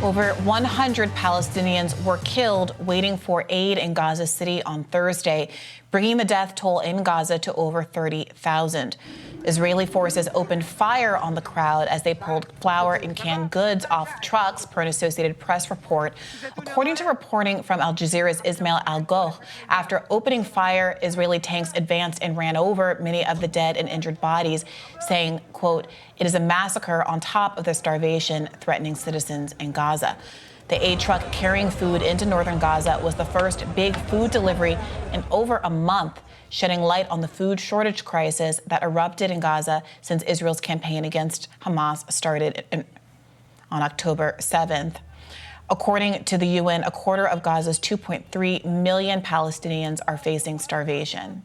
Over 100 Palestinians were killed waiting for aid in Gaza City on Thursday, bringing the death toll in Gaza to over 30,000. Israeli forces opened fire on the crowd as they pulled flour and canned goods off trucks, per an Associated Press report. According to reporting from Al Jazeera's Ismail Al-Ghoh, after opening fire, Israeli tanks advanced and ran over many of the dead and injured bodies, saying, quote, "It is a massacre on top of the starvation threatening citizens in Gaza." The aid truck carrying food into northern Gaza was the first big food delivery in over a month, shedding light on the food shortage crisis that erupted in Gaza since Israel's campaign against Hamas started on October 7th. According to the UN, a quarter of Gaza's 2.3 million Palestinians are facing starvation.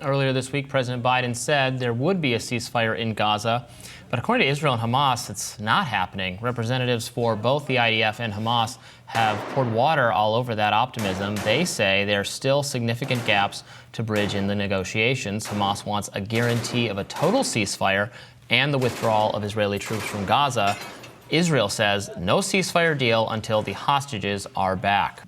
Earlier this week, President Biden said there would be a ceasefire in Gaza. But according to Israel and Hamas, it's not happening. Representatives for both the IDF and Hamas have poured water all over that optimism. They say there are still significant gaps to bridge in the negotiations. Hamas wants a guarantee of a total ceasefire and the withdrawal of Israeli troops from Gaza. Israel says no ceasefire deal until the hostages are back.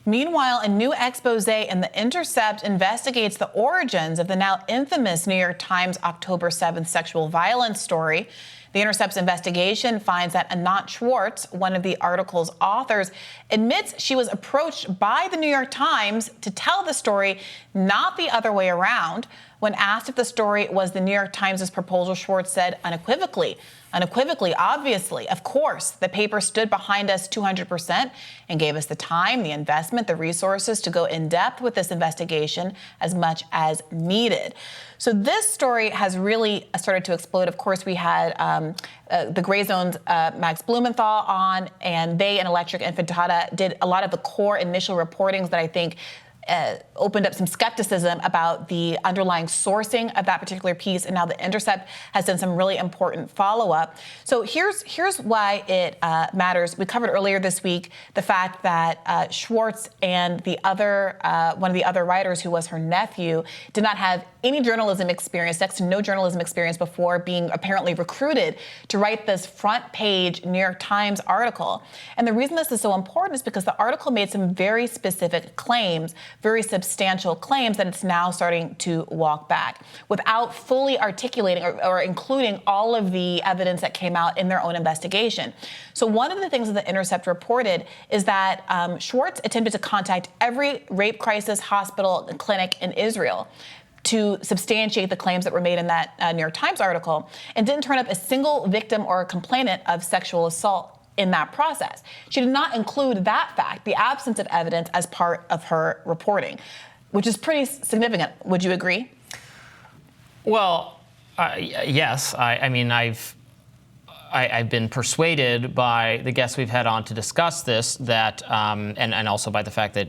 Meanwhile, a new expose in The Intercept investigates the origins of the now infamous New York Times October 7th sexual violence story. The Intercept's investigation finds that Anat Schwartz, one of the article's authors, admits she was approached by the New York Times to tell the story, not the other way around. When asked if the story was the New York Times' proposal, Schwartz said unequivocally, obviously, of course, the paper stood behind us 200% and gave us the time, the investment, the resources to go in depth with this investigation as much as needed. So this story has really started to explode. Of course, we had the Gray Zone's Max Blumenthal on, and they and Electric Infantata did a lot of the core initial reportings that I think opened up some skepticism about the underlying sourcing of that particular piece, and now The Intercept has done some really important follow-up. So here's why it matters. We covered earlier this week the fact that Schwartz and the other one of the other writers, who was her nephew, did not have any journalism experience, next to no journalism experience, before being apparently recruited to write this front-page New York Times article. And the reason this is so important is because the article made some very specific claims, very substantial claims, that it's now starting to walk back without fully articulating or including all of the evidence that came out in their own investigation. So one of the things that The Intercept reported is that Schwartz attempted to contact every rape crisis hospital and clinic in Israel to substantiate the claims that were made in that New York Times article, and didn't turn up a single victim or complainant of sexual assault in that process. She did not include that fact, the absence of evidence, as part of her reporting, which is pretty significant. Would you agree? Well, yes. I mean, I've been persuaded by the guests we've had on to discuss this, that and also by the fact that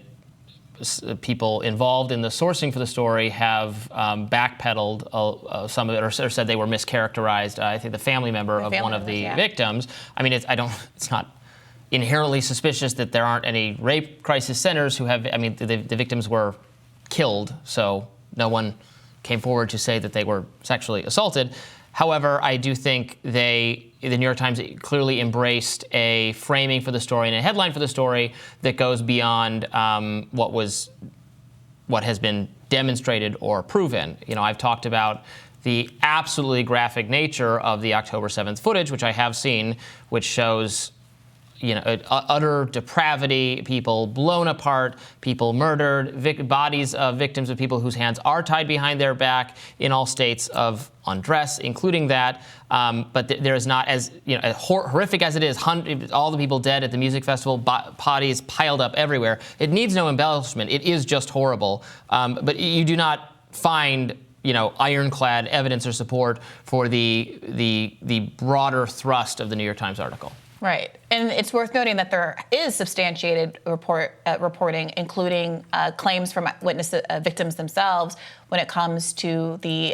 people involved in the sourcing for the story have backpedaled some of it, or said they were mischaracterized. I think the family member of one of the victims. I mean, it's not inherently suspicious that there aren't any rape crisis centers who have. I mean, the victims were killed, so no one came forward to say that they were sexually assaulted. However, I do think the New York Times clearly embraced a framing for the story and a headline for the story that goes beyond what has been demonstrated or proven. You know, I've talked about the absolutely graphic nature of the October 7th footage, which I have seen, which shows, you know, utter depravity, people blown apart, people murdered, bodies of victims of people whose hands are tied behind their back in all states of undress, including that. But there is not, as you know, horrific as it is, all the people dead at the music festival, bodies piled up everywhere. It needs no embellishment. It is just horrible. But you do not find, you know, ironclad evidence or support for the broader thrust of the New York Times article. Right. And it's worth noting that there is substantiated reporting, including claims from victims themselves when it comes to the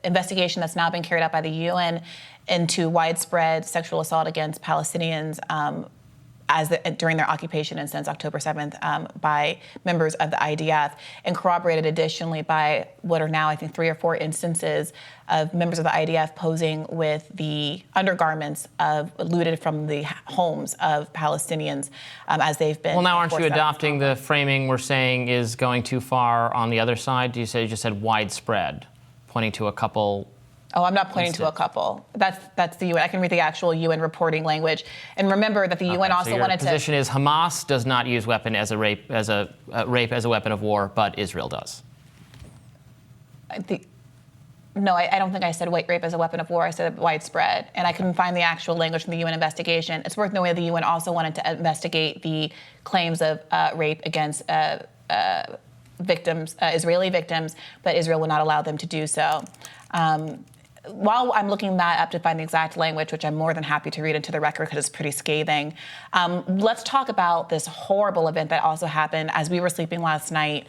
investigation that's now been carried out by the UN into widespread sexual assault against Palestinians during their occupation and since October 7th by members of the IDF, and corroborated additionally by what are now, I think, 3 or 4 instances of members of the IDF posing with the undergarments looted from the homes of Palestinians as they've been. Well, now aren't you adopting the framing we're saying is going too far on the other side? You just said widespread, pointing to a couple. Oh, I'm not pointing to a couple. That's the UN. I can read the actual UN reporting language. And remember that the UN also so wanted to. Your position is Hamas does not use rape as a weapon of war, but Israel does. No, I don't think I said rape as a weapon of war. I said widespread. And I couldn't find the actual language from the UN investigation. It's worth noting that the UN also wanted to investigate the claims of rape against victims, Israeli victims, but Israel would not allow them to do so. While I'm looking that up to find the exact language, which I'm more than happy to read into the record because it's pretty scathing, let's talk about this horrible event that also happened as we were sleeping last night.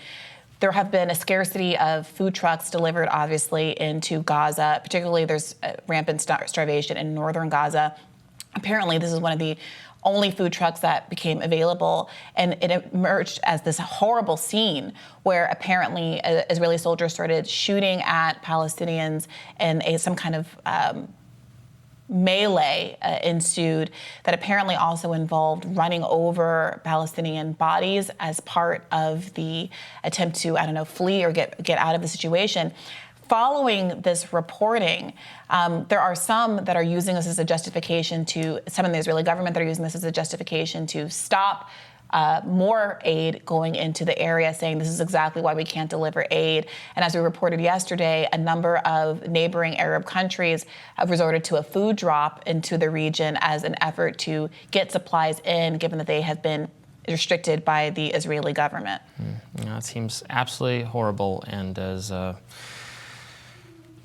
There have been a scarcity of food trucks delivered, obviously, into Gaza. Particularly, there's rampant starvation in northern Gaza. Apparently, this is one of the only food trucks that became available, and it emerged as this horrible scene where apparently Israeli soldiers started shooting at Palestinians, and some kind of melee ensued that apparently also involved running over Palestinian bodies as part of the attempt to, flee or get out of the situation. Following this reporting, there are some that are using this as a justification some in the Israeli government that are using this as a justification to stop more aid going into the area, saying this is exactly why we can't deliver aid. And as we reported yesterday, a number of neighboring Arab countries have resorted to a food drop into the region as an effort to get supplies in, given that they have been restricted by the Israeli government. It seems absolutely horrible and as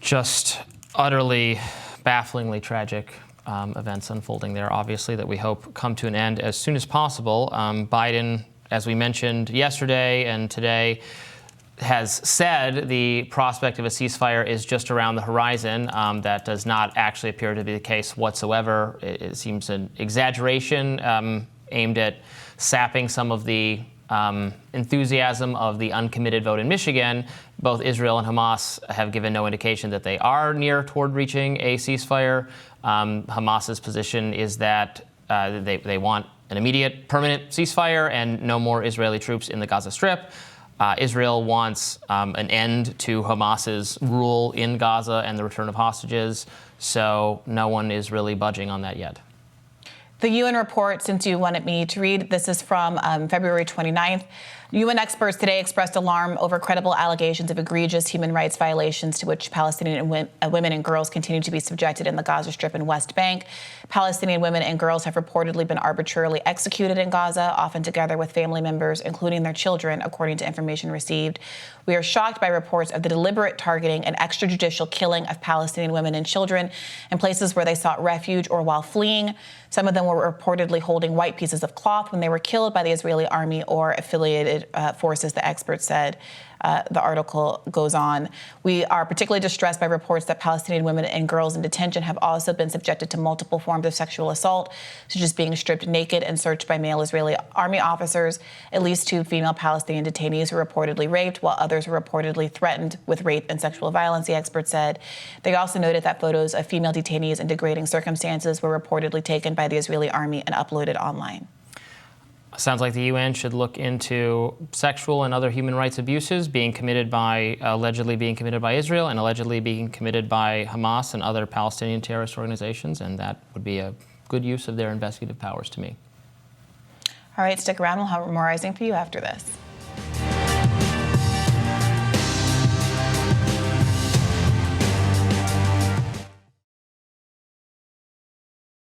just utterly, bafflingly tragic events unfolding there, obviously, that we hope come to an end as soon as possible. Biden, as we mentioned yesterday and today, has said the prospect of a ceasefire is just around the horizon. That does not actually appear to be the case whatsoever. It seems an exaggeration aimed at sapping some of the enthusiasm of the uncommitted vote in Michigan. Both Israel and Hamas have given no indication that they are near toward reaching a ceasefire. Hamas's position is that they want an immediate permanent ceasefire and no more Israeli troops in the Gaza Strip. Israel wants an end to Hamas's rule in Gaza and the return of hostages. So no one is really budging on that yet. The UN report, since you wanted me to read, this is from February 29th. UN experts today expressed alarm over credible allegations of egregious human rights violations to which Palestinian women and girls continue to be subjected in the Gaza Strip and West Bank. Palestinian women and girls have reportedly been arbitrarily executed in Gaza, often together with family members, including their children, according to information received. We are shocked by reports of the deliberate targeting and extrajudicial killing of Palestinian women and children in places where they sought refuge or while fleeing. Some of them were reportedly holding white pieces of cloth when they were killed by the Israeli army or affiliated forces, the experts said. The article goes on. We are particularly distressed by reports that Palestinian women and girls in detention have also been subjected to multiple forms of sexual assault, such as being stripped naked and searched by male Israeli army officers. At least 2 female Palestinian detainees were reportedly raped, while others were reportedly threatened with rape and sexual violence, the experts said. They also noted that photos of female detainees in degrading circumstances were reportedly taken by the Israeli army and uploaded online. Sounds like the UN should look into sexual and other human rights abuses allegedly being committed by Israel and allegedly being committed by Hamas and other Palestinian terrorist organizations, and that would be a good use of their investigative powers to me. All right, stick around. We'll have more Rising for you after this.